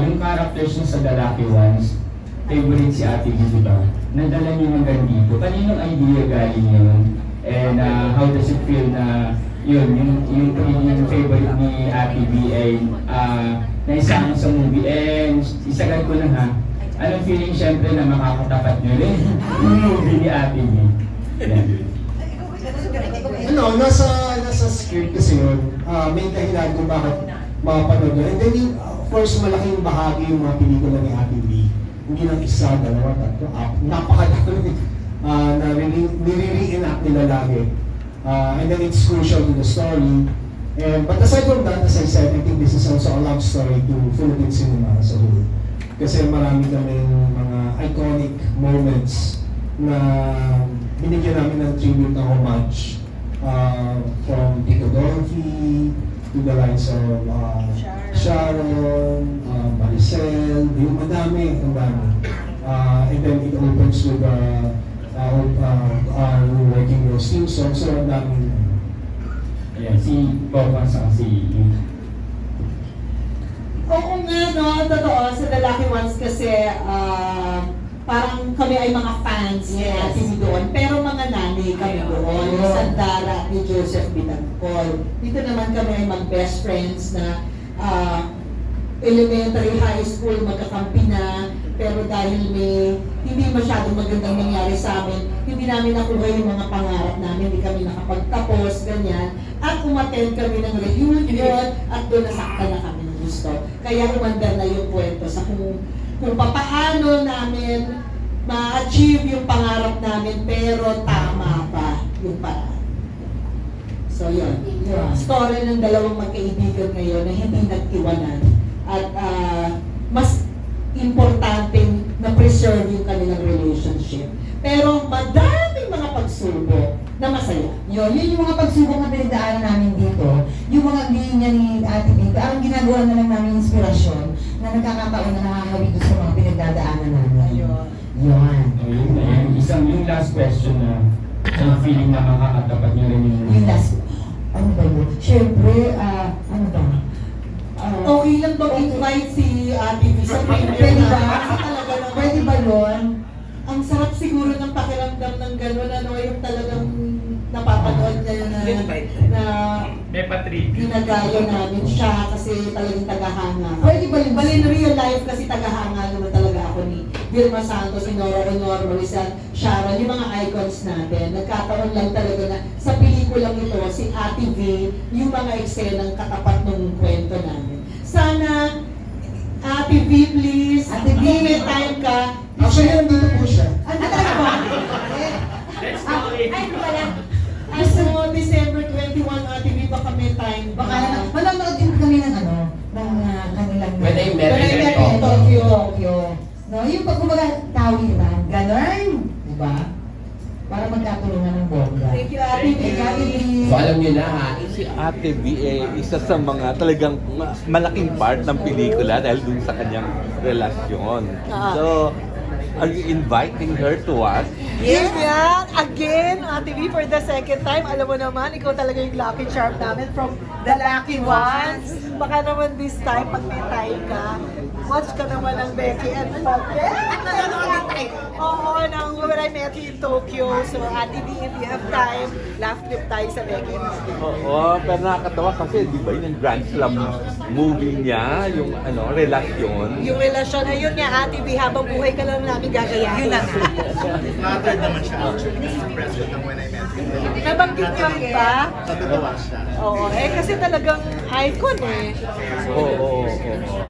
yung characters niya sa The Lucky Ones, favorite si Ate B, di ba? Nadala niyo hanggang dito. Kaninong idea galing yun? And how does it feel na yung favorite ni Ate B ay naisama sa movie? And isagad ko lang ha, anong feeling syempre na makakatapat niyo rin yung movie ni Ate B? Ano, nasa script kasi yun, may dahilan kung bakit mapapanood yun. And then of course, malaking bahagi yung mga pelikula ni Ate B. Hindi lang isa, dalawa, tatlo, napakadami na nire-reenact nila lagi. And then it's crucial to the story. But aside from that, as I said, I think this is also a love story to Philippine cinema as a whole. Kasi marami kaming mga iconic moments na binigyan namin ng tribute na homage. From Tito Dorothy to the likes of Sharon, Maricel, yung madami, ang dami. And then it opens with our working rose theme song, so ang dami. Ayan, si Papa sa si Oo nga, no? Totoo. Sa The Lucky Ones kasi, parang kami ay mga fans ni Ate B doon. Pero mga nanay kami doon. Ni Sandara at ni Joseph Bitangkol. Dito naman kami ay mag-best friends na elementary, high school, magkakampi na. Pero dahil may hindi masyadong magandang nangyari sa amin, hindi namin nakuha yung mga pangarap namin, hindi kami nakapagtapos, ganyan. At umattend kami ng reunion at doon nasaktan na kami ng gusto. Kaya umandar na yung kwento sa kung paano namin ma-achieve yung pangarap namin pero tama ba yung paraan. So yun, yung story ng dalawang magkaibigan ngayon na hindi nagtiwanan at mas importante na preserve yung kanilang relationship. Pero madaming mga pagsubok na masaya. Yun yung mga pagsubok na pinagdaanan namin dito, yung mga linya ni Ate B, ang ginagawa na lang namin inspirasyon na nagkakataon na nakakawin doon sa mga pinagdadaanan namin. Ayun. Yun. Ayun na yan. Yung last question na yung feeling na makakatapat niyo rin Yung last, ano ba yun? Siyempre, ano ba? Okay lang ba invite si Ate B sa Pwede ba? Kasi talaga naman, Pwede ba yun? ang sarap siguro ng pakiramdam ng gano'n, ano, yung talagang napapanood niya na May Patrick. ginagaya namin siya kasi talagang tagahanga. Pwede ba yun? Bali in real life kasi tagahanga naman talaga ako ni Vilma Santos, Nora Honor, Maricel, Sharon, yung mga icons natin. Nagkataon lang talaga na sa pelikulang ito, si Ate V, yung mga eksenang katapat ng kwento namin. Sana, Ate V, please, Ate V, kung may time ka, Actually, nandito po siya. Ano talaga ba? ay, pala. Gusto mo, December 21, Ate V, baka may time. Baka naman, manonood din kami ng ano, ng kanilang... When I Met When I Met in in Tokyo. No, yung pag kumbaga tawiran, gano'n, diba? Para magkatulungan ng bongga. Thank you, Ate V. So alam niyo na ha, si Ate B isa sa mga talagang malaking part ng pelikula dahil dun sa kanyang relasyon. So, are you inviting her to watch? Yes, yan. Again, Ate V, for the second time. Alam mo naman, ikaw talaga yung lucky charm namin from the Lucky Ones. Baka naman this time, pag may time ka, watch ka naman ng Becky and Poppy. At nanonood din tayo. Oo, ng When I Met You in Tokyo. So, Ate V, if you have time, laugh trip tayo sa Becky and Poppy. Oo, pero nakakatawa kasi di ba yung Grand Slam movie niya, yung relasyon. Yung relasyon, ayun nga, Ate V, habang buhay ka lang namin gagayahin. Yun na nga. Flattered naman siya actually sa president ng When I Met You. Nabanggit ka ba? Natutuwa siya. Oo, kasi talagang icon eh. Oo.